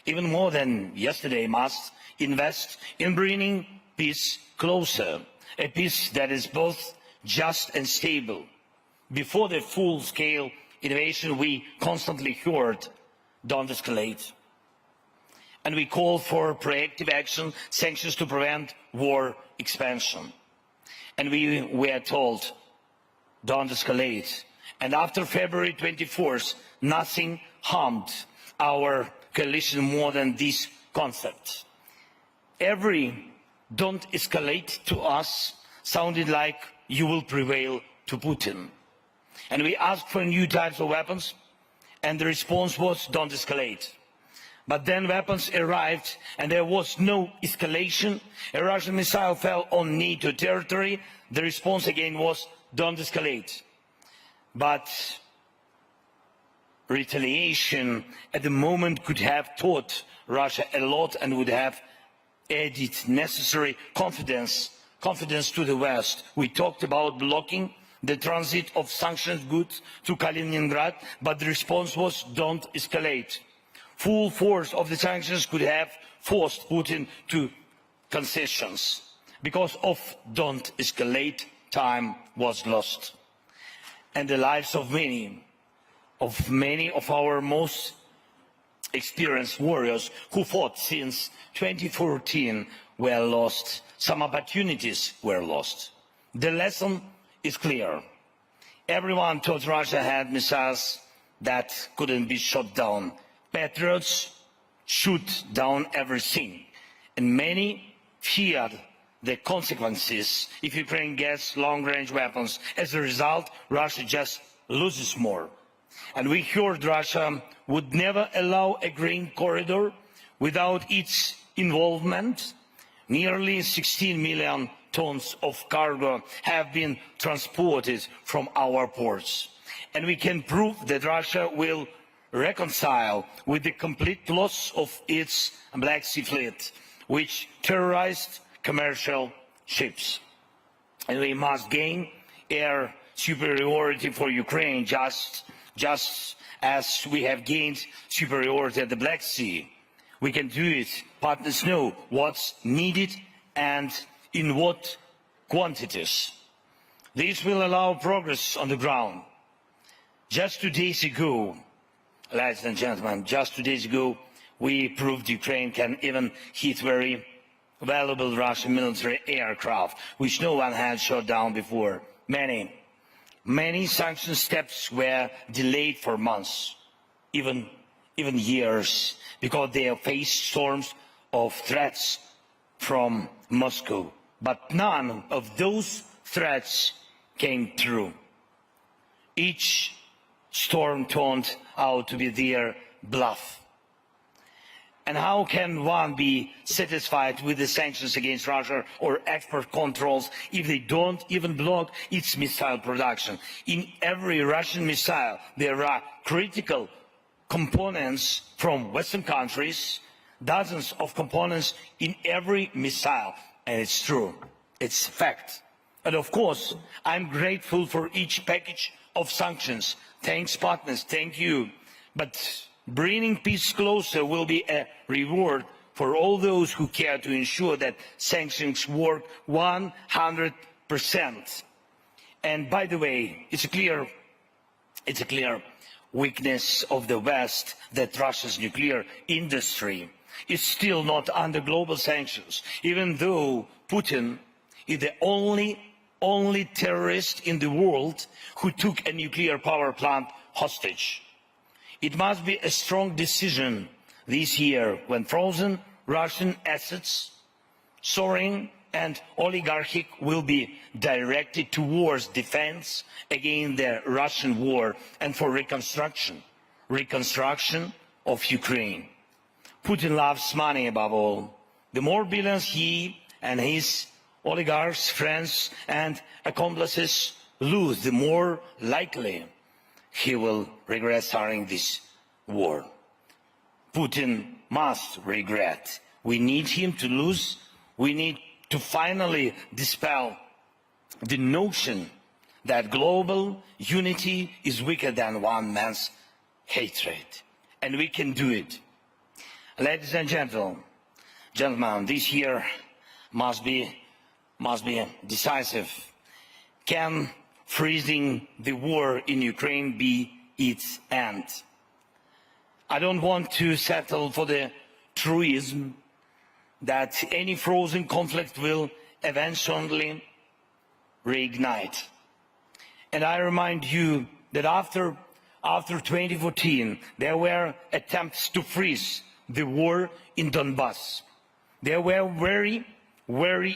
even more than yesterday, must invest in bringing peace closer, a peace that is both just and stable. Before the full-scale invasion, we constantly heard, "Don't escalate." And we called for proactive action, sanctions to prevent war expansion. And we were told, "Don't escalate." And after February 24th, nothing harmed our coalition more than this concept. Every "don't escalate" to us sounded like "you will prevail" to Putin. And we asked for new types of weapons, and the response was "don't escalate." But then weapons arrived and there was no escalation. A Russian missile fell on NATO territory. The response again was "don't escalate." But retaliation at the moment could have taught Russia a lot and would have added necessary confidence to the West. We talked about blocking the transit of sanctioned goods to Kaliningrad, but the response was "don't escalate." Full force of the sanctions could have forced Putin to concessions. Because of "don't escalate," time was lost. And the lives of many of our most experienced warriors who fought since 2014 were lost. Some opportunities were lost. The lesson is clear. Everyone thought Russia had missiles that couldn't be shot down. Patriots shoot down everything, and many feared the consequences if Ukraine gets long-range weapons. As a result, Russia just loses more. And we heard Russia would never allow a grain corridor without its involvement. Nearly 16 million tons of cargo have been transported from our ports. And we can prove that Russia will reconcile with the complete loss of its Black Sea fleet, which terrorized commercial ships. And we must gain air superiority for Ukraine, just as we have gained superiority at the Black Sea. We can do it. Partners know what's needed and in what quantities. This will allow progress on the ground. Just 2 days ago, ladies and gentlemen, just 2 days ago, we proved Ukraine can even hit very valuable Russian military aircraft, which no one had shot down before. Many sanction steps were delayed for months, even years, because they have faced storms of threats from Moscow. But none of those threats came true. Each storm turned out to be their bluff. And how can one be satisfied with the sanctions against Russia or export controls if they don't even block its missile production? In every Russian missile, there are critical components from Western countries, dozens of components in every missile. And it's true. It's a fact. And of course, I'm grateful for each package of sanctions. Thanks, partners. Thank you. But bringing peace closer will be a reward for all those who care to ensure that sanctions work 100%. And by the way, it's a clear weakness of the West that Russia's nuclear industry is still not under global sanctions, even though Putin is the only terrorist in the world who took a nuclear power plant hostage. It must be a strong decision this year when frozen Russian assets, soaring and oligarchic, will be directed towards defense against the Russian war and for reconstruction of Ukraine. Putin loves money above all. The more billions he and his oligarchs, friends and accomplices lose, the more likely he will regret starting this war. Putin must regret. We need him to lose. We need to finally dispel the notion that global unity is weaker than one man's hatred. And we can do it. Ladies and gentlemen, this year must be decisive. Can freezing the war in Ukraine be its end? I don't want to settle for the truism that any frozen conflict will eventually reignite. And I remind you that after 2014, there were attempts to freeze the war in Donbass. There were very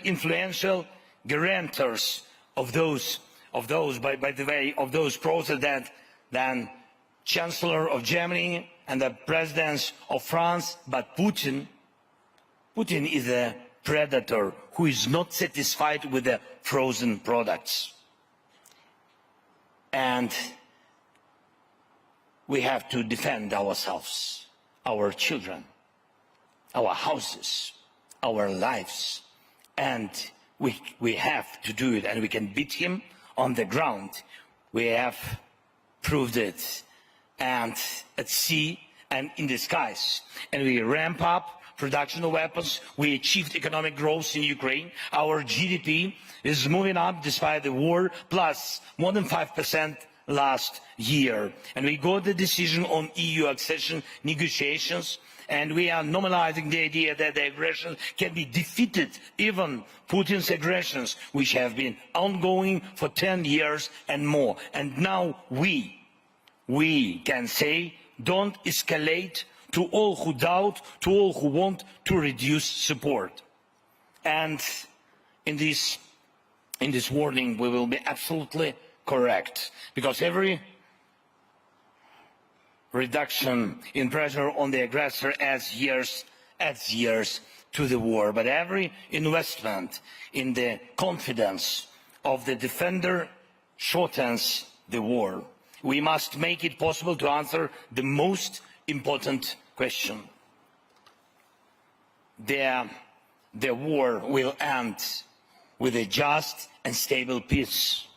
influential guarantors of those processes than Chancellor of Germany and the presidents of France. But Putin is a predator who is not satisfied with the frozen products. And we have to defend ourselves, our children, our houses, our lives, and we have to do it, and we can beat him on the ground. We have proved it, and at sea and in the skies. And we ramp up production of weapons. We achieved economic growth in Ukraine. Our GDP is moving up despite the war, plus more than 5% last year. And we got the decision on EU accession negotiations, and we are normalizing the idea that the aggression can be defeated, even Putin's aggressions, which have been ongoing for 10 years and more. And now we can say, don't escalate, to all who doubt, to all who want to reduce support. And in this warning, we will be absolutely correct, because every reduction in pressure on the aggressor adds years to the war. But every investment in the confidence of the defender shortens the war. We must make it possible to answer the most important question. The war will end with a just and stable peace.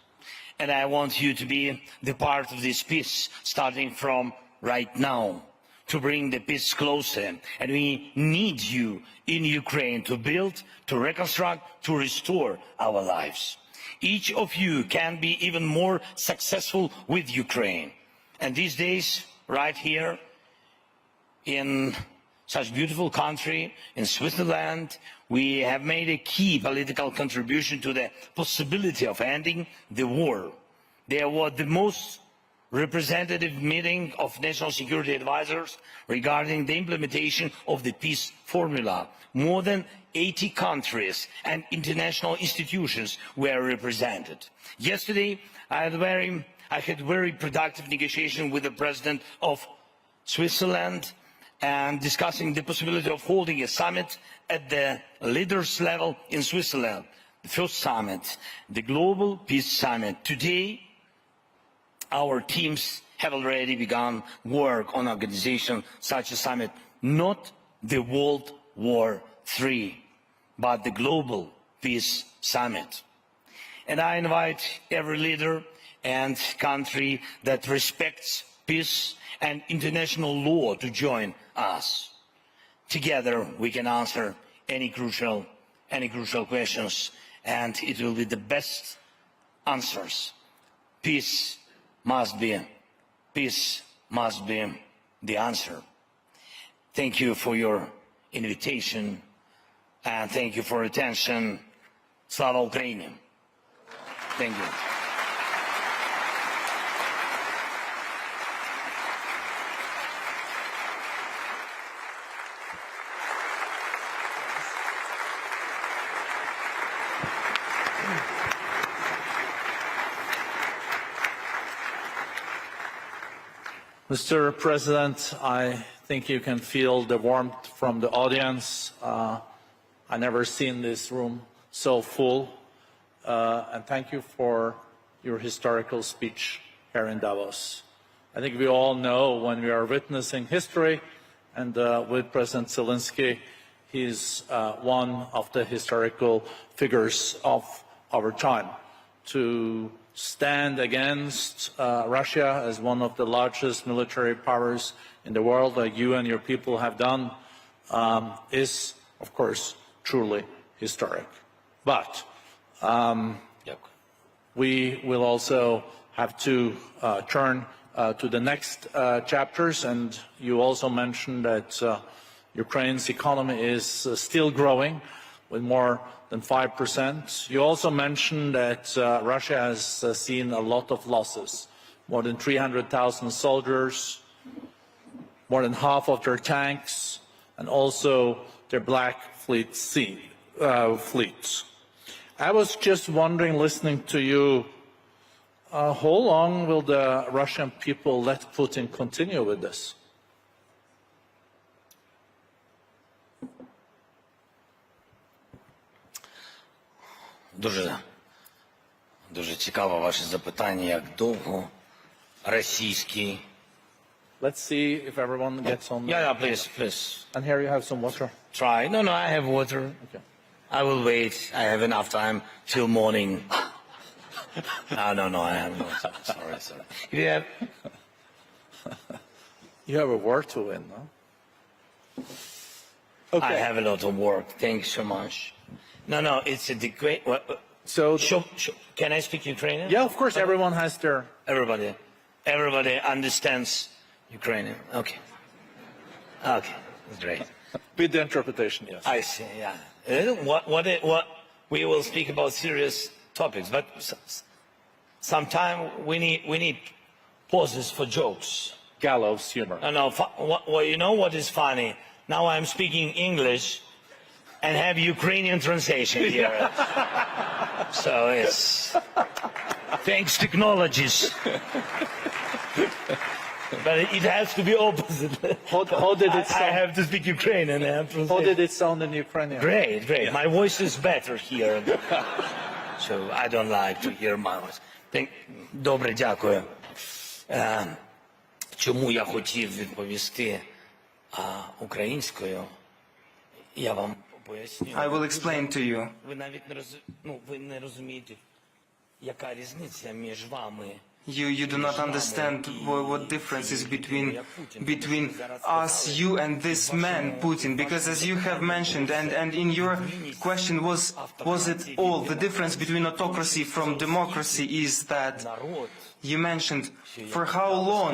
And I want you to be the part of this peace, starting from right now, to bring the peace closer. And we need you in Ukraine to build, to reconstruct, to restore our lives. Each of you can be even more successful with Ukraine. And these days, right here, in such a beautiful country, in Switzerland, we have made a key political contribution to the possibility of ending the war. There was the most representative meeting of national security advisors regarding the implementation of the peace formula. More than 80 countries and international institutions were represented. Yesterday, I had very productive negotiation with the President of Switzerland, and discussing the possibility of holding a summit at the leaders level in Switzerland, the first summit, the Global Peace Summit. Today, our teams have already begun work on organization such a summit, not the World War III, but the Global Peace Summit. And I invite every leader and country that respects peace and international law to join us. Together we can answer any crucial questions, and it will be the best answers. Peace must be the answer. Thank you for your invitation, and thank you for attention. Slava Ukraini. Thank you. Mr. President, I think you can feel the warmth from the audience. I never seen this room so full. And thank you for your historical speech here in Davos. I think we all know when we are witnessing history, and with President Zelenskiy, he's one of the historical figures of our time. To stand against Russia as one of the largest military powers in the world, like you and your people have done, is, of course, truly historic. But we will also have to turn to the next chapters, and you also mentioned that Ukraine's economy is still growing with more than 5%. You also mentioned that Russia has seen a lot of losses, more than 300,000 soldiers, more than half of their tanks, and also their Black fleets. I was just wondering, listening to you, how long will the Russian people let Putin continue with this? Дуже цікаве ваше запитання, як довго російський... Let's see if everyone gets on. Yeah, please. And here you have some water. Try. No, I have water. Okay. I will wait. I have enough time till morning. No, I have no time. Sorry. You have a war to win, no? Okay. I have a lot of work. Thank you so much. No, it's a great... So, can I speak Ukrainian? yeah, of course, everyone has their... Everybody understands Ukrainian. Okay, that's great. With the interpretation, yes. I see, yeah. What we will speak about serious topics, but sometimes we need pauses for jokes. Gallows humor. No, well, you know what is funny? Now I'm speaking English and have Ukrainian translation here. So it's thanks technologies. But it has to be opposite. How did it sound? I have to speak Ukrainian. How did it sound in Ukrainian? Great. Yeah. My voice is better here. So I don't like to hear my voice. Добре, дякую. Чому я хотів відповісти українською? Я вам поясню. I will explain to you. Ви навіть не розумієте, яка різниця між вами. You do not understand what difference is between us, you and this man, Putin, because as you have mentioned, and in your question was it all, the difference between autocracy from democracy is that you mentioned for how long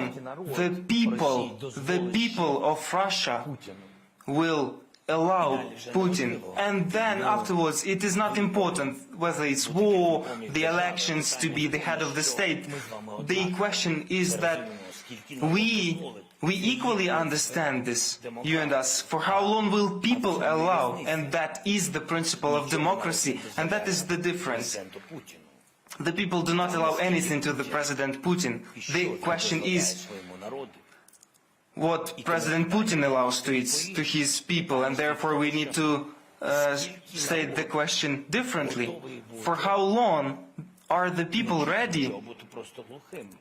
the people of Russia will allow Putin, and then afterwards it is not important whether it's war, the elections, to be the head of the state. The question is that we equally understand this, you and us. For how long will people allow? And that is the principle of democracy, and that is the difference. The people do not allow anything to the President Putin. The question is what President Putin allows to his people, and therefore we need to state the question differently. For how long are the people ready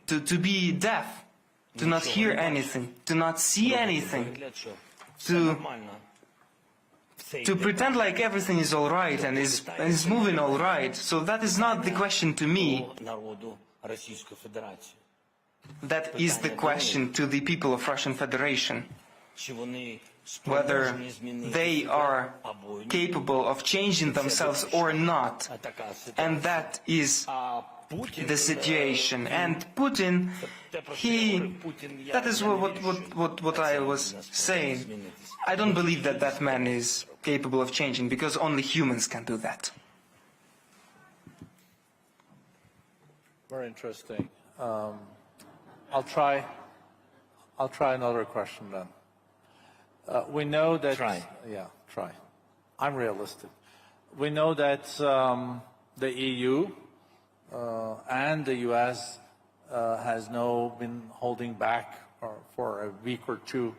to be deaf, to not hear anything, to not see anything, to pretend like everything is all right and is moving all right? So that is not the question to me. That is the question to the people of Russian Federation, whether they are capable of changing themselves or not. And that is the situation. And Putin, that is what I was saying. I don't believe that that man is capable of changing, because only humans can do that. Very interesting. I'll try another question then. We know that... Try. Yeah, try. I'm realistic. We know that the EU and the US has now been holding back for a week or two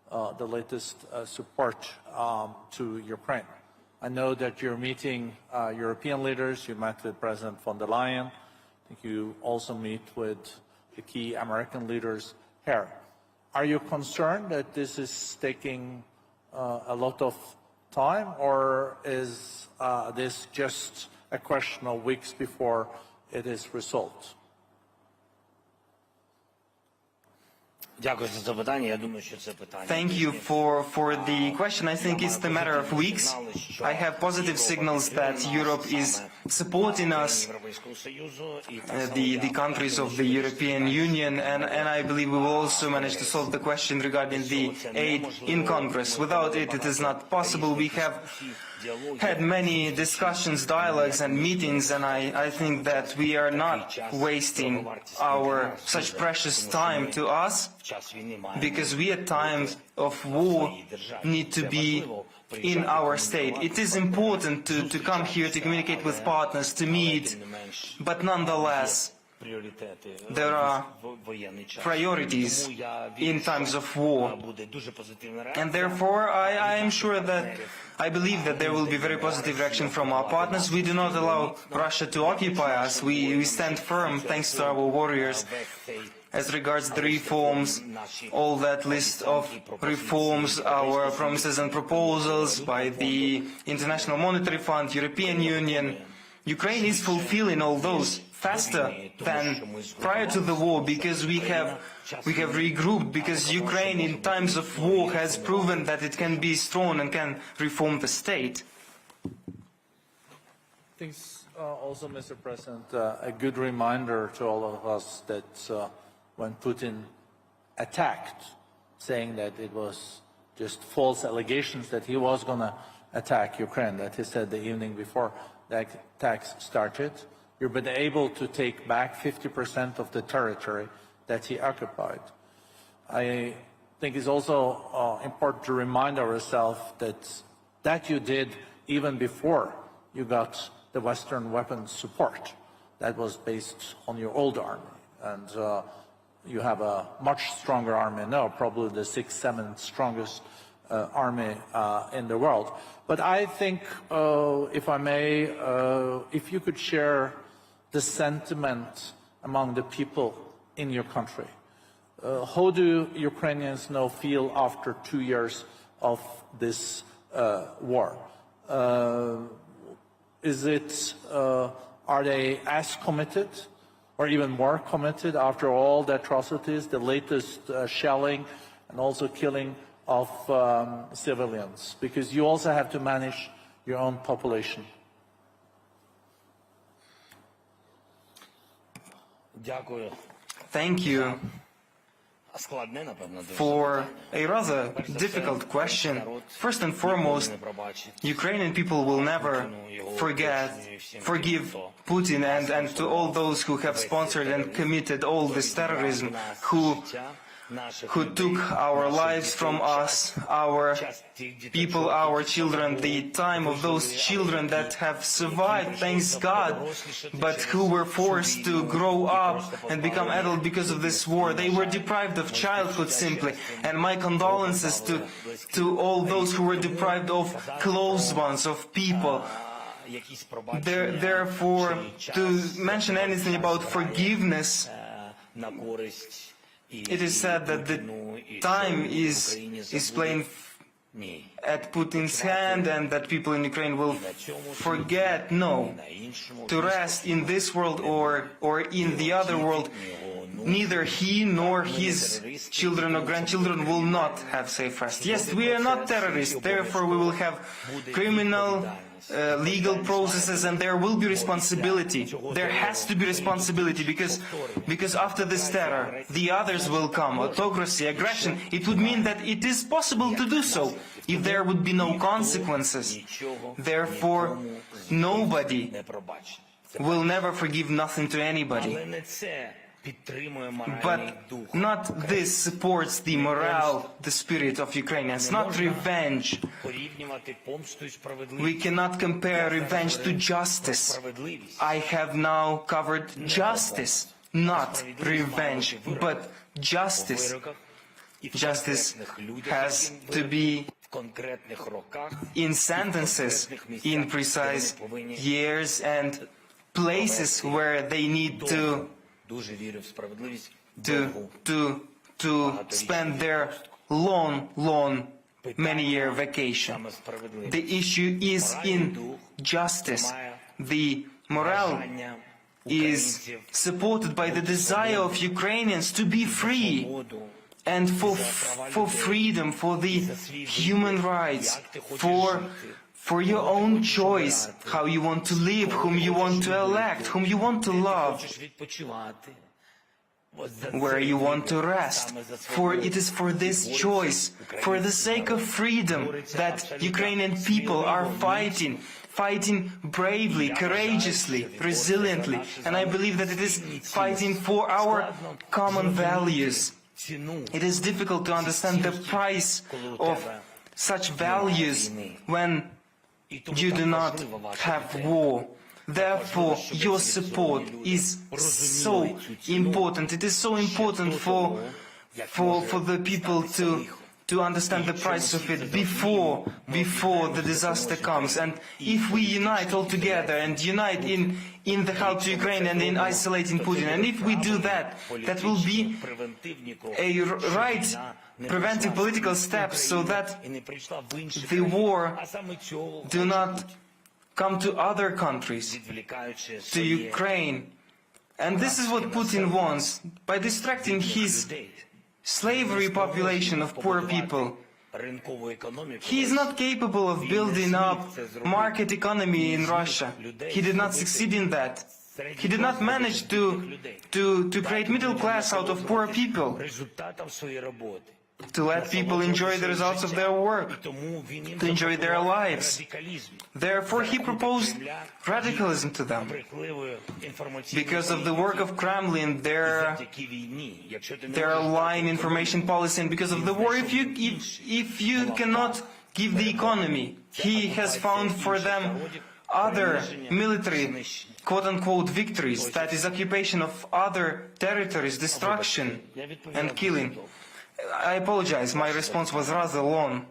the latest support to Ukraine. I know that you're meeting European leaders. You met with President von der Leyen. I think you also meet with the key American leaders here. Are you concerned that this is taking a lot of time, or is this just a question of weeks before it is resolved? Дякую за запитання. Я думаю, що це питання. Thank you for the question. I think it's the matter of weeks. I have positive signals that Europe is supporting us, the countries of the European Union, and I believe we will also manage to solve the question regarding the aid in Congress. Without it, it is not possible. We have had many discussions, dialogues and meetings, and I think that we are not wasting our such precious time to us, because we at times of war need to be in our state. It is important to come here, to communicate with partners, to meet, but nonetheless, there are priorities in times of war, and therefore I am sure that I believe that there will be very positive reaction from our partners. We do not allow Russia to occupy us. We stand firm thanks to our warriors. As regards the reforms, all that list of reforms, our promises and proposals by the International Monetary Fund, European Union, Ukraine is fulfilling all those faster than prior to the war, because we have regrouped, because Ukraine in times of war has proven that it can be strong and can reform the state. I think also, Mr. President, a good reminder to all of us that when Putin attacked, saying that it was just false allegations that he was going to attack Ukraine, that he said the evening before the attacks started, you've been able to take back 50% of the territory that he occupied. I think it's also important to remind ourselves that you did even before you got the Western weapons support. That was based on your old army. And you have a much stronger army now, probably the 6th, 7th strongest army in the world. But I think, if I may, if you could share the sentiment among the people in your country. How do Ukrainians now feel after 2 years of this war? Are they as committed or even more committed after all the atrocities, the latest shelling and also killing of civilians? Because you also have to manage your own population. Thank you for a rather difficult question. First and foremost, Ukrainian people will never forgive Putin and to all those who have sponsored and committed all this terrorism, who took our lives from us, our people, our children, the time of those children that have survived, thanks God, but who were forced to grow up and become adult because of this war. They were deprived of childhood simply. And my condolences to all those who were deprived of close ones, of people. Therefore, to mention anything about forgiveness, it is said that the time is playing at Putin's hand and that people in Ukraine will forget. No. To rest in this world or in the other world, neither he nor his children or grandchildren will not have safe rest. Yes, we are not terrorists, therefore we will have criminal legal processes, and there will be responsibility. There has to be responsibility, because after this terror, the others will come. Autocracy, aggression. It would mean that it is possible to do so if there would be no consequences. Therefore, nobody will never forgive nothing to anybody. But not this supports the morale, the spirit of Ukrainians, not revenge. We cannot compare revenge to justice. I have now covered justice, not revenge, but justice. Justice has to be in sentences, in precise years and places where they need to spend their long many-year vacation. The issue is in justice. The morale is supported by the desire of Ukrainians to be free, and for freedom, for the human rights, for your own choice, how you want to live, whom you want to elect, whom you want to love, where you want to rest. For it is for this choice, for the sake of freedom, that Ukrainian people are fighting bravely, courageously, resiliently. And I believe that it is fighting for our common values. It is difficult to understand the price of such values when you do not have war. Therefore, your support is so important. It is so important for the people to understand the price of it before the disaster comes. And if we unite all together and unite in the help to Ukraine and in isolating Putin, and if we do that, that will be a right preventive political step so that the war do not come to other countries, to Ukraine. And this is what Putin wants. By distracting his slavery population of poor people, he is not capable of building up market economy in Russia. He did not succeed in that. He did not manage to create middle class out of poor people, to let people enjoy the results of their work, to enjoy their lives. Therefore, he proposed radicalism to them. Because of the work of Kremlin, their lying information policy, and because of the war, if you cannot give the economy, he has found for them other military, quote-unquote, victories, that is occupation of other territories, destruction and killing. I apologize, my response was rather long.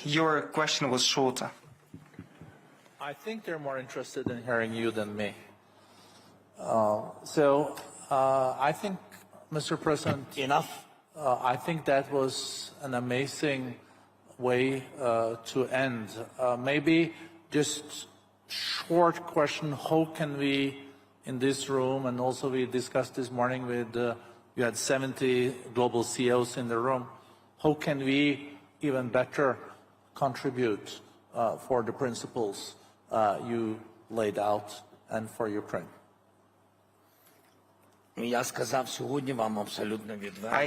Your question was shorter. I think they're more interested in hearing you than me. I think, Mr. President, I think that was an amazing way to end. Maybe just short question, how can we in this room, and also we discussed this morning with you had 70 global CEOs in the room. How can we even better contribute for the principles you laid out and for Ukraine? I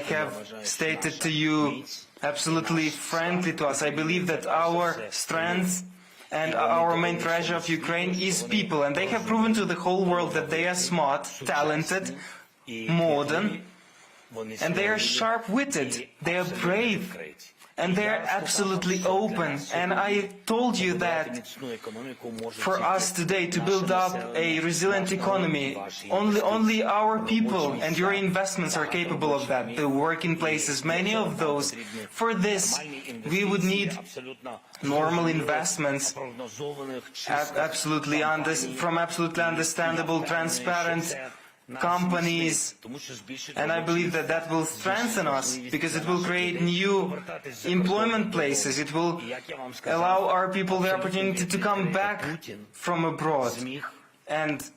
have stated to you absolutely frankly to us, I believe that our strength and our main treasure of Ukraine is people, and they have proven to the whole world that they are smart, talented, modern, and they are sharp-witted, they are brave, and they are absolutely open. And I told you that for us today to build up a resilient economy, only our people and your investments are capable of that. The working places, many of those. For this, we would need normal investments, from absolutely understandable, transparent companies, and I believe that that will strengthen us because it will create new employment places. It will allow our people the opportunity to come back from abroad. And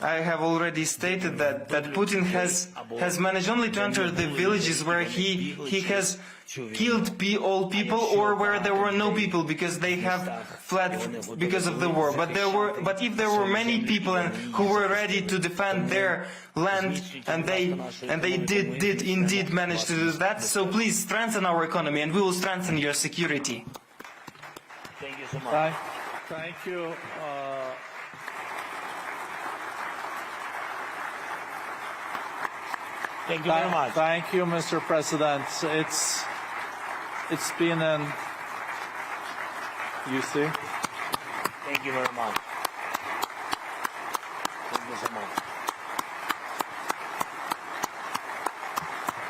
I have already stated that Putin has managed only to enter the villages where he has killed all people, or where there were no people because they have fled because of the war. But if there were many people who were ready to defend their land, and they did indeed manage to do that, so please strengthen our economy, and we will strengthen your security. Thank you so much. Thank you. Thank you very much. Thank you, Mr. President. It's been an... You see? Thank you very much. Thank you so much.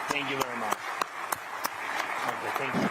Thank you very much. Okay, thank you.